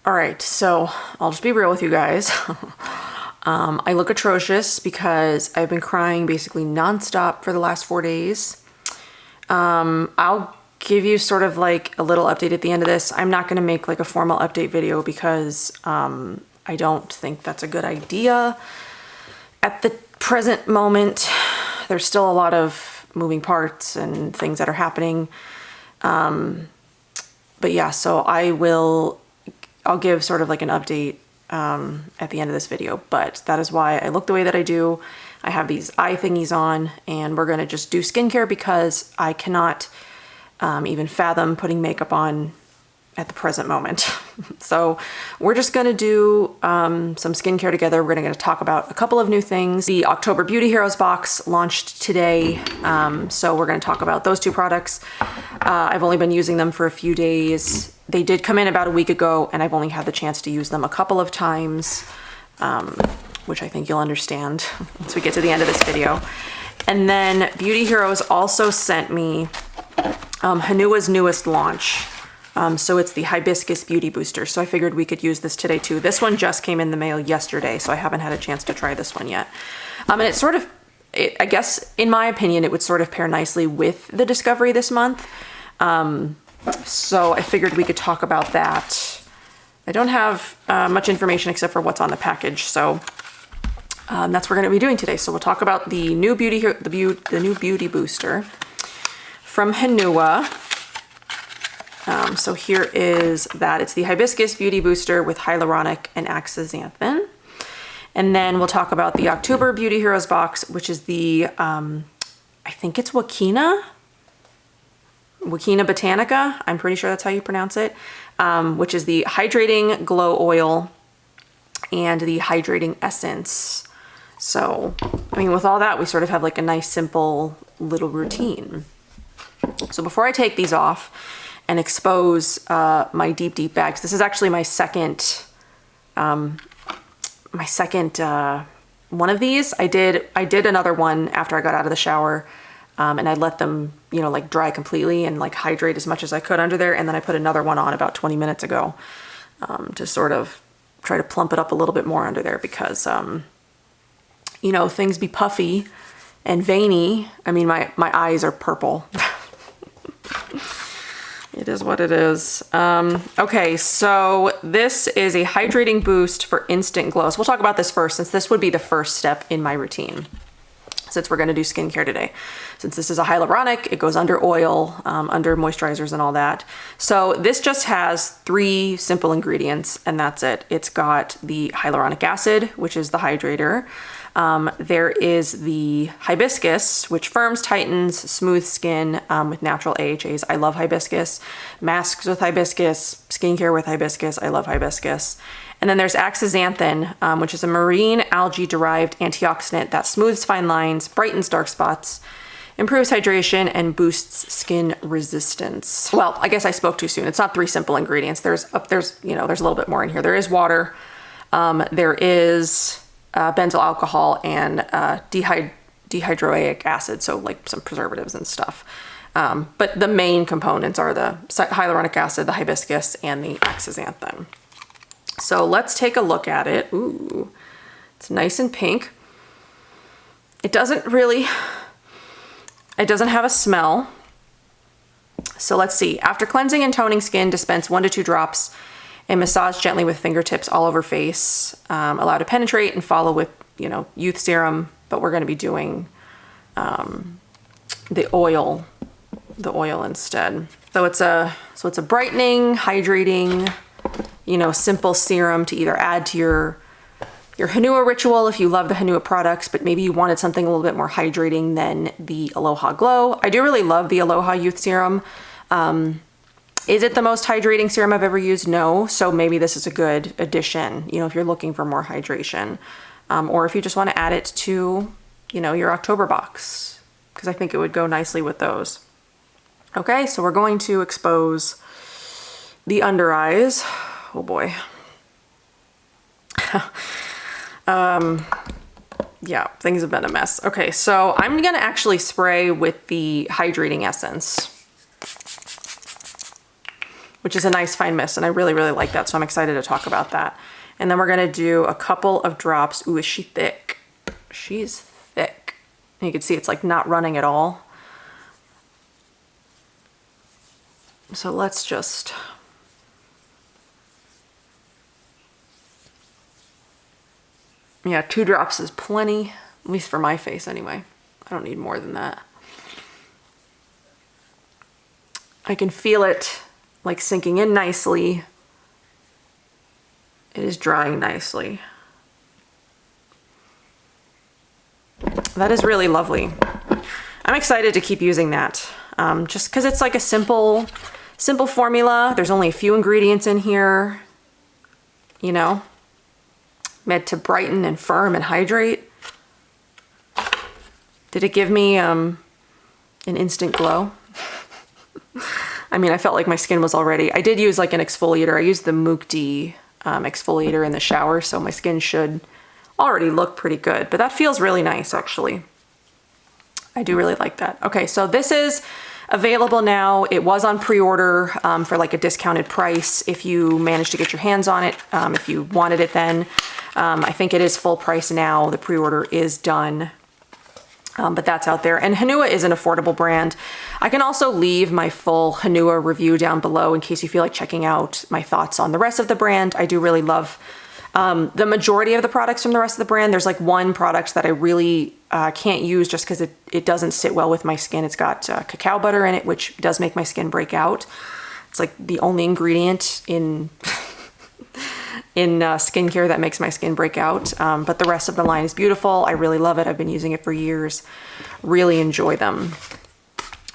All right, so I'll just be real with you guys. I look atrocious because I've been crying basically nonstop for the last 4 days. I'll give you sort of like a little update at the end of this. I'm not going to make like a formal update video because I don't think that's a good idea. At the present moment, there's still a lot of moving parts and things that are happening. But yeah, so I'll give sort of like an update at the end of this video, but that is why I look the way that I do. I have these eye thingies on, and we're gonna just do skincare because I cannot even fathom putting makeup on at the present moment. So we're just gonna do some skincare together. We're gonna talk about a couple of new things. The October Beauty Heroes box launched today, so we're gonna talk about those two products. I've only been using them for a few days. They did come in about a week ago, and I've only had the chance to use them a couple of times, which I think you'll understand once we get to the end of this video. And then Beauty Heroes also sent me Honua's newest launch. So it's the Hibiscus Beauty Booster. So I figured we could use this today too. This one just came in the mail yesterday, so I haven't had a chance to try this one yet. And it's sort of, I guess, in my opinion, it would sort of pair nicely with the Discovery this month. So I figured we could talk about that. I don't have much information except for what's on the package, so that's what we're going to be doing today. So we'll talk about the new the new beauty booster from Honua. So here is that. It's the Hibiscus Beauty Booster with hyaluronic and astaxanthin. And then we'll talk about the October Beauty Heroes box, which is the I think it's JOAQUINA Botanica, I'm pretty sure that's how you pronounce it, which is the Hydrating Glow Oil and the Hydrating Essence. So, I mean, with all that, we sort of have like a nice, simple little routine. So before I take these off and expose my deep bags, this is actually my second one of these. I did another one after I got out of the shower. And I let them, you know, like dry completely and like hydrate as much as I could under there. And then I put another one on about 20 minutes ago to sort of try to plump it up a little bit more under there because, you know, things be puffy and veiny. I mean, my eyes are purple. It is what it is. Okay, so this is a hydrating boost for instant glow. So we'll talk about this first, since this would be the first step in my routine, since we're going to do skincare today. Since this is a hyaluronic, it goes under oil, under moisturizers and all that. So this just has 3 simple ingredients, and that's it. It's got the hyaluronic acid, which is the hydrator. There is the hibiscus, which firms, tightens, smooths skin with natural AHAs. I love hibiscus. Masks with hibiscus, skincare with hibiscus. I love hibiscus. And then there's astaxanthin, which is a marine algae-derived antioxidant that smooths fine lines, brightens dark spots, improves hydration, and boosts skin resistance. Well, I guess I spoke too soon. It's not 3 simple ingredients. There's you know, there's a little bit more in here. There is water. There is benzyl alcohol and dihydroic acid, so like some preservatives and stuff. But the main components are the hyaluronic acid, the hibiscus, and the astaxanthin. So let's take a look at it. Ooh, it's nice and pink. It doesn't have a smell. So let's see. After cleansing and toning skin, dispense 1 to 2 drops and massage gently with fingertips all over face. Allow to penetrate and follow with, you know, youth serum, but we're going to be doing the oil instead. So it's a brightening, hydrating, you know, simple serum to either add to your Honua ritual if you love the Honua products, but maybe you wanted something a little bit more hydrating than the Aloha Glow. I do really love the Aloha Youth Serum. Is it the most hydrating serum I've ever used? No. So maybe this is a good addition, you know, if you're looking for more hydration. Or if you just want to add it to, you know, your October box, because I think it would go nicely with those. Okay, so we're going to expose the under eyes. Oh boy. Yeah, things have been a mess. Okay, so I'm gonna actually spray with the hydrating essence, which is a nice fine mist, and I really, really like that, so I'm excited to talk about that. And then we're gonna do a couple of drops. Ooh, is she thick? She's thick. And you can see it's like not running at all. So let's just... Yeah, 2 drops is plenty, at least for my face anyway. I don't need more than that. I can feel it like sinking in nicely. It is drying nicely. That is really lovely. I'm excited to keep using that, just because it's like a simple formula. There's only a few ingredients in here, you know, meant to brighten and firm and hydrate. Did it give me an instant glow? I mean, I felt like my skin was already... I did use like an exfoliator. I used the Mukti exfoliator in the shower, so my skin should already look pretty good. But that feels really nice, actually. I do really like that. Okay, so this is available now. It was on pre-order for like a discounted price if you managed to get your hands on it, if you wanted it then. I think it is full price now. The pre-order is done. But that's out there. And Honua is an affordable brand. I can also leave my full Honua review down below in case you feel like checking out my thoughts on the rest of the brand. I do really love the majority of the products from the rest of the brand. There's like one product that I really can't use just because it doesn't sit well with my skin. It's got cacao butter in it, which does make my skin break out. It's like the only ingredient in skincare that makes my skin break out. But the rest of the line is beautiful. I really love it. I've been using it for years. Really enjoy them.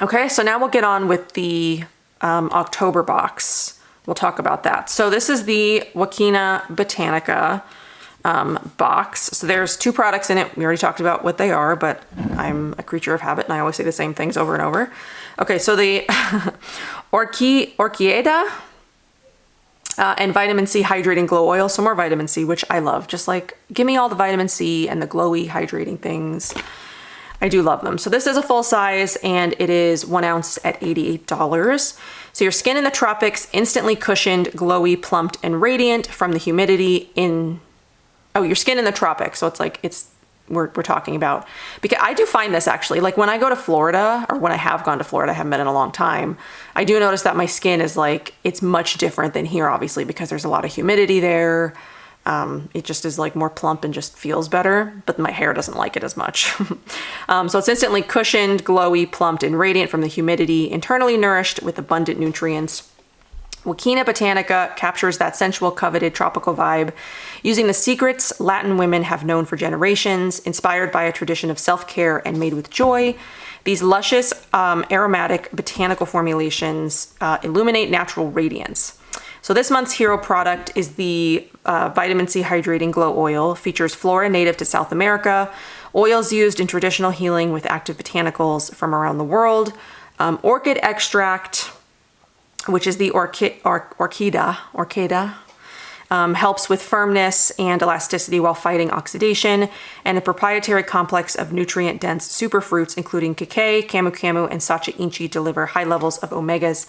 Okay, so now we'll get on with the October box. We'll talk about that. So this is the JOAQUINA Botanica box. So there's 2 products in it. We already talked about what they are, but I'm a creature of habit and I always say the same things over and over. Okay, so the Orchida and vitamin C hydrating glow oil. So more vitamin C, which I love. Just like, give me all the vitamin C and the glowy hydrating things. I do love them. So this is a full size and it is 1 ounce at $88. So your skin in the tropics, instantly cushioned, glowy, plumped, and radiant from the humidity in... Oh, your skin in the tropics. So it's like, we're talking about, because I do find this actually, like when I go to Florida, or when I have gone to Florida, I haven't been in a long time, I do notice that my skin is like, it's much different than here, obviously, because there's a lot of humidity there. It just is like more plump and just feels better, but my hair doesn't like it as much. So it's instantly cushioned, glowy, plumped, and radiant from the humidity, internally nourished with abundant nutrients. JOAQUINA Botanica captures that sensual, coveted tropical vibe using the secrets Latin women have known for generations, inspired by a tradition of self-care and made with joy. These luscious, aromatic botanical formulations illuminate natural radiance. So this month's hero product is the Vitamin C Hydrating Glow Oil. Features flora native to South America, oils used in traditional healing with active botanicals from around the world, orchid extract, which is the Orchida, helps with firmness and elasticity while fighting oxidation, and a proprietary complex of nutrient-dense superfruits, including cacao, camu-camu, and sacha inchi, deliver high levels of omegas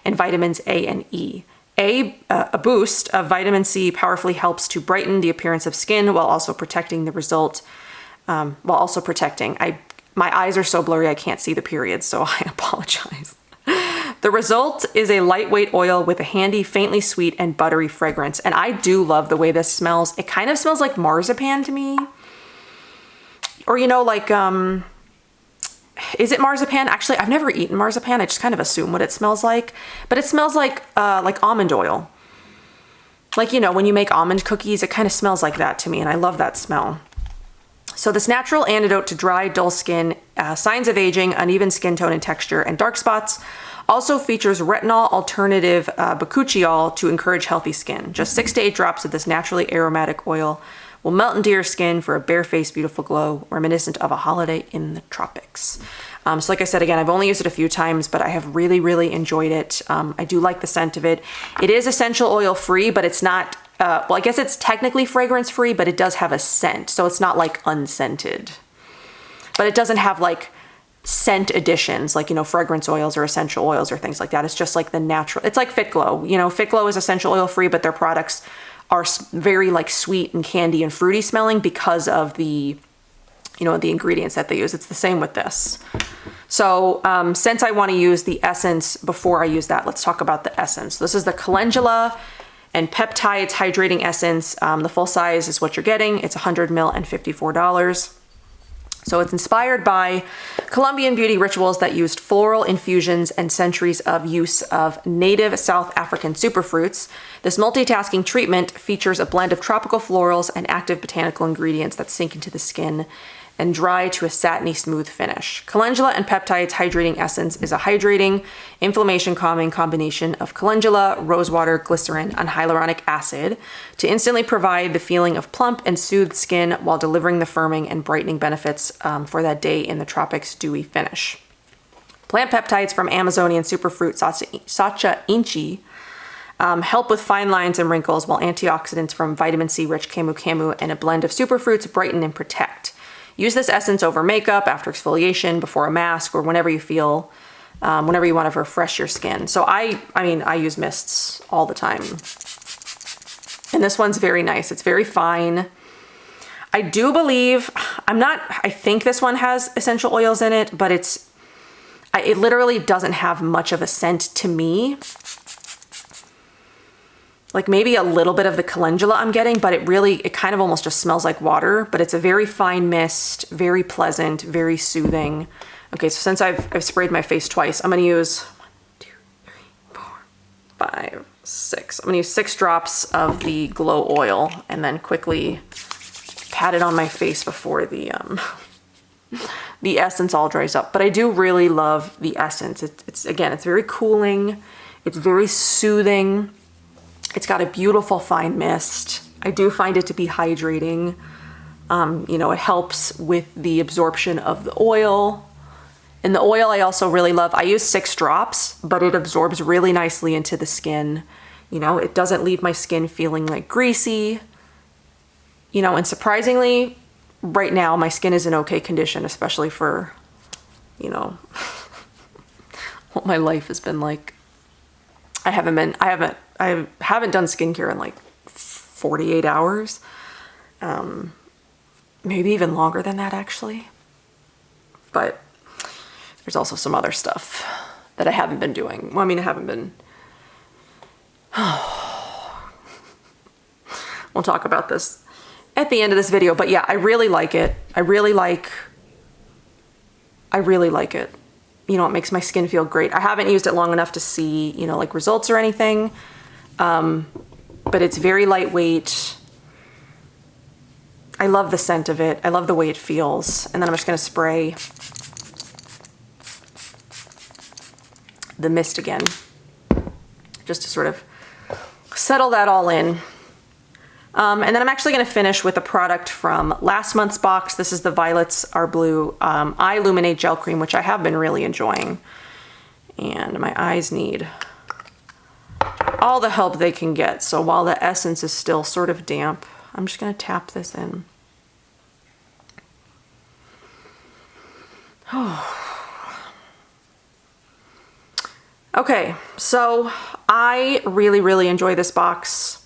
and vitamins A and E. A boost of vitamin C powerfully helps to brighten the appearance of skin while also protecting the result, my eyes are so blurry I can't see the periods, so I apologize. The result is a lightweight oil with a handy, faintly sweet and buttery fragrance. And I do love the way this smells. It kind of smells like marzipan to me. Or, you know, like, is it marzipan? Actually, I've never eaten marzipan. I just kind of assume what it smells like. But it smells like almond oil. Like, you know, when you make almond cookies, it kind of smells like that to me. And I love that smell. So this natural antidote to dry, dull skin, signs of aging, uneven skin tone and texture, and dark spots also features retinol alternative bakuchiol to encourage healthy skin. Just 6 to 8 drops of this naturally aromatic oil will melt into your skin for a bare-faced, beautiful glow, reminiscent of a holiday in the tropics. So like I said, again, I've only used it a few times, but I have really, really enjoyed it. I do like the scent of it. It is essential oil free, but it's not, well, I guess it's technically fragrance free, but it does have a scent. So it's not like unscented. But it doesn't have like scent additions, like, you know, fragrance oils or essential oils or things like that. It's just like the natural, it's like Fit Glow. You know, Fit Glow is essential oil free, but their products are very like sweet and candy and fruity smelling because of the, you know, the ingredients that they use. It's the same with this. So since I want to use the essence before I use that, let's talk about the essence. This is the Calendula and Peptides Hydrating Essence. The full size is what you're getting. It's 100 ml and $54. So it's inspired by Colombian beauty rituals that used floral infusions and centuries of use of native South African superfruits. This multitasking treatment features a blend of tropical florals and active botanical ingredients that sink into the skin and dry to a satiny smooth finish. Calendula and Peptides Hydrating Essence is a hydrating, inflammation-calming combination of calendula, rosewater, glycerin, and hyaluronic acid to instantly provide the feeling of plump and soothed skin while delivering the firming and brightening benefits for that day in the tropics dewy finish. Plant peptides from Amazonian superfruit Sacha Inchi help with fine lines and wrinkles, while antioxidants from vitamin C-rich Camu Camu and a blend of superfruits brighten and protect. Use this essence over makeup, after exfoliation, before a mask, or whenever you feel, whenever you want to refresh your skin. So I mean, I use mists all the time. And this one's very nice. It's very fine. I do believe, I think this one has essential oils in it, but it literally doesn't have much of a scent to me. Like maybe a little bit of the calendula I'm getting, but it kind of almost just smells like water, but it's a very fine mist, very pleasant, very soothing. Okay, so since I've sprayed my face twice, I'm gonna use 1, 2, 3, 4, 5, 6. I'm gonna use 6 drops of the Glow Oil and then quickly pat it on my face before the essence all dries up. But I do really love the essence. It's very cooling. It's very soothing. It's got a beautiful fine mist. I do find it to be hydrating. You know, it helps with the absorption of the oil. And the oil I also really love. I use 6 drops, but it absorbs really nicely into the skin. You know, it doesn't leave my skin feeling like greasy. You know, and surprisingly, right now my skin is in okay condition, especially for, you know, what my life has been like. I haven't done skincare in like 48 hours. Maybe even longer than that, actually. But there's also some other stuff that I haven't been doing. Well, I mean, I haven't been... We'll talk about this at the end of this video. But yeah, I really like it. I really like it. You know, it makes my skin feel great. I haven't used it long enough to see, you know, like results or anything. But it's very lightweight. I love the scent of it. I love the way it feels. And then I'm just gonna spray the mist again, just to sort of settle that all in. And then I'm actually gonna finish with a product from last month's box. This is the Violets Are Blue Eye Illuminate Gel Cream, which I have been really enjoying. And my eyes need all the help they can get. So while the essence is still sort of damp, I'm just gonna tap this in. Okay, so I really, really enjoy this box.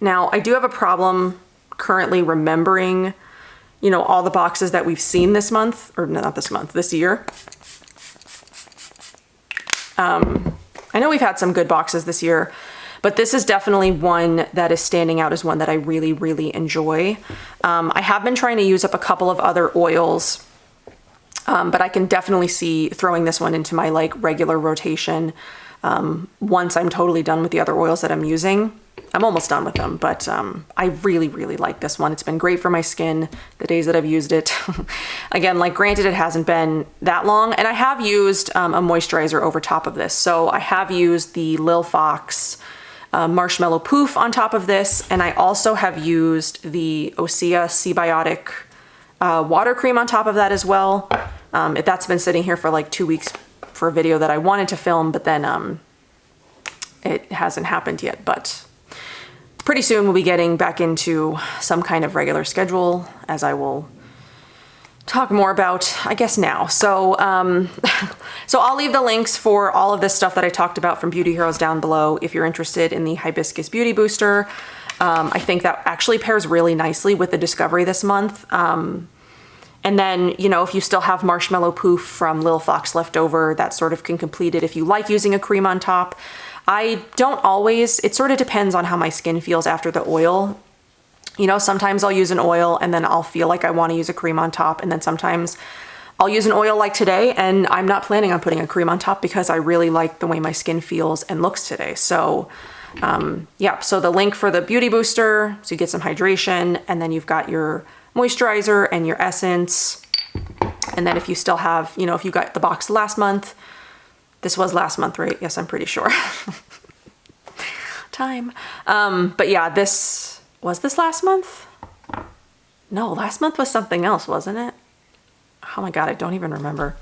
Now, I do have a problem currently remembering, you know, all the boxes that we've seen this month, or not this month, this year. I know we've had some good boxes this year, but this is definitely one that is standing out as one that I really, really enjoy. I have been trying to use up a couple of other oils, but I can definitely see throwing this one into my like regular rotation once I'm totally done with the other oils that I'm using. I'm almost done with them, but I really, really like this one. It's been great for my skin the days that I've used it. Again, like granted, it hasn't been that long, and I have used a moisturizer over top of this. So I have used the Lil Fox Marshmallow Poof on top of this, and I also have used the Osea Seabiotic water cream on top of that as well. That's been sitting here for like 2 weeks for a video that I wanted to film, but then it hasn't happened yet. But pretty soon we'll be getting back into some kind of regular schedule, as I will talk more about, I guess, now. So, so I'll leave the links for all of this stuff that I talked about from Beauty Heroes down below if you're interested in the Hibiscus Beauty Booster. I think that actually pairs really nicely with the Discovery this month. And then, you know, if you still have Marshmallow Poof from Lil Fox left over, that sort of can complete it if you like using a cream on top. I don't always, it sort of depends on how my skin feels after the oil. You know, sometimes I'll use an oil and then I'll feel like I want to use a cream on top. And then sometimes I'll use an oil like today and I'm not planning on putting a cream on top because I really like the way my skin feels and looks today. So yeah, so the link for the Beauty Booster, so you get some hydration, and then you've got your moisturizer and your essence. And then if you still have, you know, if you got the box last month, this was last month, right? Yes, I'm pretty sure. Time. But yeah, was this last month? No, last month was something else, wasn't it? Oh my God, I don't even remember.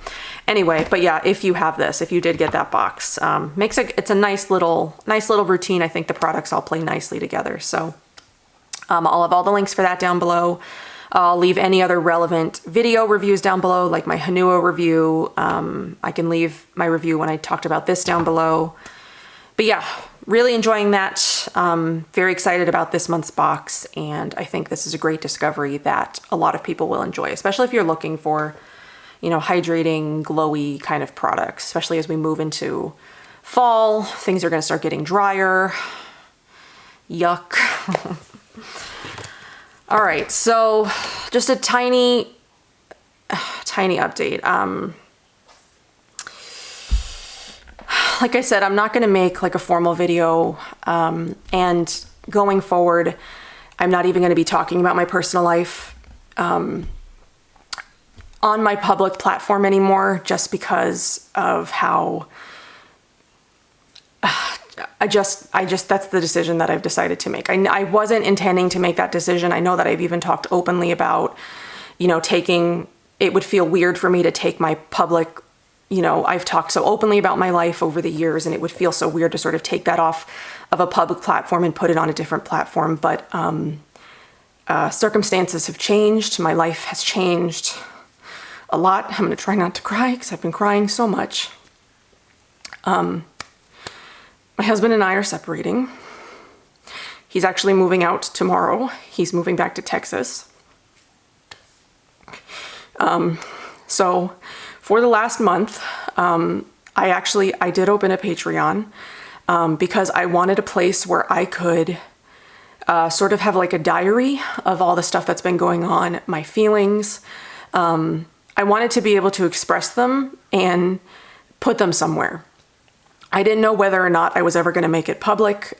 Anyway, but yeah, if you have this, if you did get that box, it's a nice little routine. I think the products all play nicely together. So I'll have all the links for that down below. I'll leave any other relevant video reviews down below, like my Honua review. I can leave my review when I talked about this down below. But yeah, really enjoying that. Very excited about this month's box, and I think this is a great discovery that a lot of people will enjoy, especially if you're looking for, you know, hydrating, glowy kind of products, especially as we move into fall. Things are going to start getting drier. Yuck. All right, so just a tiny update. Like I said, I'm not going to make like a formal video, and going forward, I'm not even going to be talking about my personal life on my public platform anymore, just because of how that's the decision that I've decided to make. I wasn't intending to make that decision. I know that I've even talked openly about, you know, it would feel weird for me to take my public, you know, I've talked so openly about my life over the years, and it would feel so weird to sort of take that off of a public platform and put it on a different platform. But circumstances have changed. My life has changed a lot. I'm going to try not to cry because I've been crying so much. My husband and I are separating. He's actually moving out tomorrow. He's moving back to Texas. So for the last month, I did open a Patreon because I wanted a place where I could sort of have like a diary of all the stuff that's been going on, my feelings. I wanted to be able to express them and put them somewhere. I didn't know whether or not I was ever going to make it public,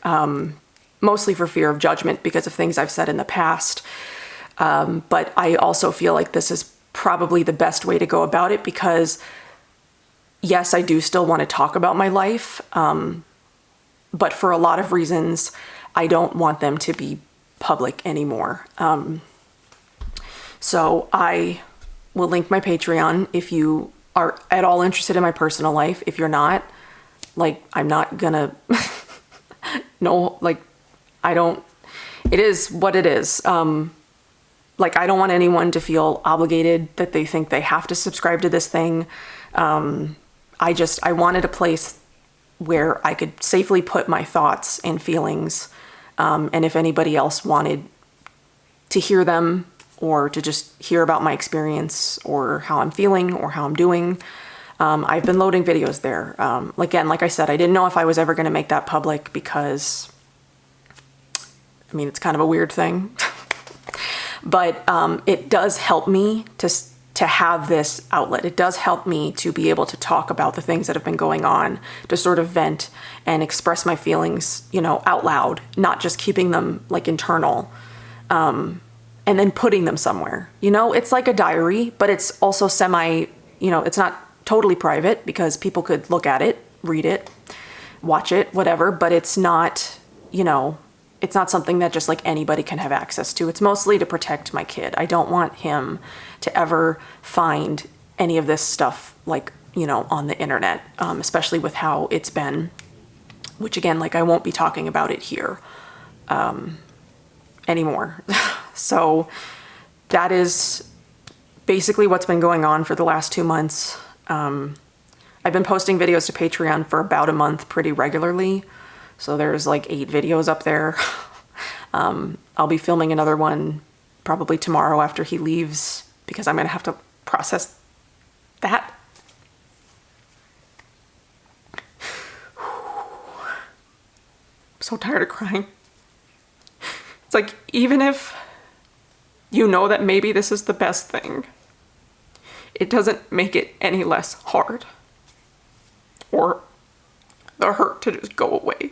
mostly for fear of judgment because of things I've said in the past. But I also feel like this is probably the best way to go about it because, yes, I do still want to talk about my life, but for a lot of reasons, I don't want them to be public anymore. So I will link my Patreon if you are at all interested in my personal life. If you're not, like, I'm not gonna, no, like, it is what it is. Like, I don't want anyone to feel obligated that they think they have to subscribe to this thing. I wanted a place where I could safely put my thoughts and feelings. And if anybody else wanted to hear them or to just hear about my experience or how I'm feeling or how I'm doing, I've been loading videos there. Again, like I said, I didn't know if I was ever going to make that public because, I mean, it's kind of a weird thing. But it does help me to have this outlet. It does help me to be able to talk about the things that have been going on, to sort of vent and express my feelings, you know, out loud, not just keeping them like internal, and then putting them somewhere. You know, it's like a diary, but it's also you know, it's not totally private because people could look at it, read it, watch it, whatever, but it's not, you know, it's not something that just like anybody can have access to. It's mostly to protect my kid. I don't want him to ever find any of this stuff like, you know, on the internet, especially with how it's been, which again, like I won't be talking about it here anymore. So that is basically what's been going on for the last 2 months. I've been posting videos to Patreon for about a month pretty regularly. So there's like 8 videos up there. I'll be filming another one probably tomorrow after he leaves because I'm going to have to process that. I'm so tired of crying. It's like, even if you know that maybe this is the best thing, it doesn't make it any less hard or the hurt to just go away.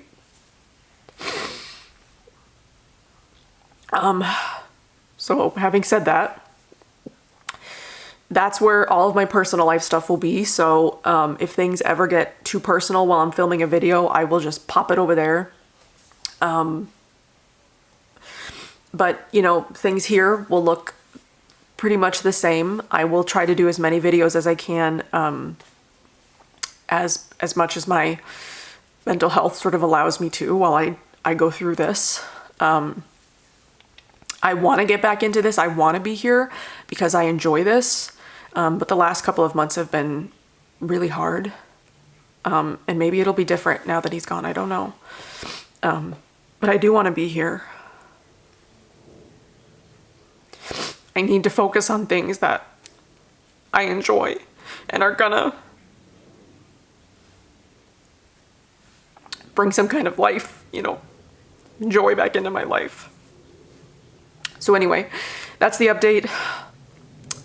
So having said that, that's where all of my personal life stuff will be. So if things ever get too personal while I'm filming a video, I will just pop it over there. But, you know, things here will look pretty much the same. I will try to do as many videos as I can, as much as my mental health sort of allows me to while I go through this. I want to get back into this. I want to be here because I enjoy this. But the last couple of months have been really hard. And maybe it'll be different now that he's gone. I don't know. But I do want to be here. I need to focus on things that I enjoy and are gonna bring some kind of life, you know, joy back into my life. So anyway, that's the update.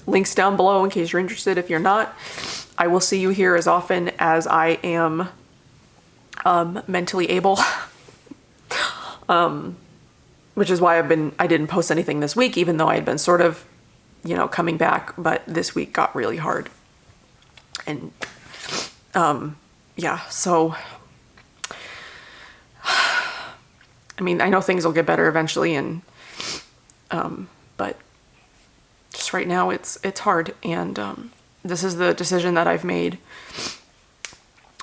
Links down below in case you're interested. If you're not, I will see you here as often as I am mentally able. Which is why I didn't post anything this week, even though I had been sort of, you know, coming back, but this week got really hard. And yeah, so I mean, I know things will get better eventually, and but just right now it's hard, and this is the decision that I've made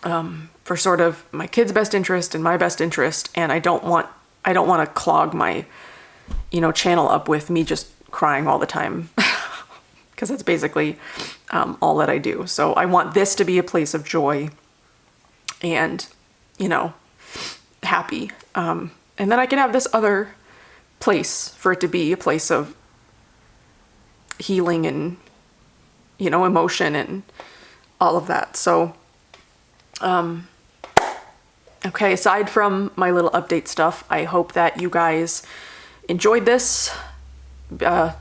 for sort of my kid's best interest and my best interest, and I don't want to clog my, you know, channel up with me just crying all the time, because that's basically all that I do. So I want this to be a place of joy and, you know, happy. And then I can have this other place for it to be a place of healing and, you know, emotion and all of that. So, okay, aside from my little update stuff, I hope that you guys enjoyed this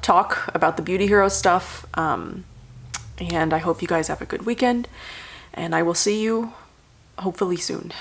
talk about the Beauty Hero stuff. And I hope you guys have a good weekend, and I will see you hopefully soon.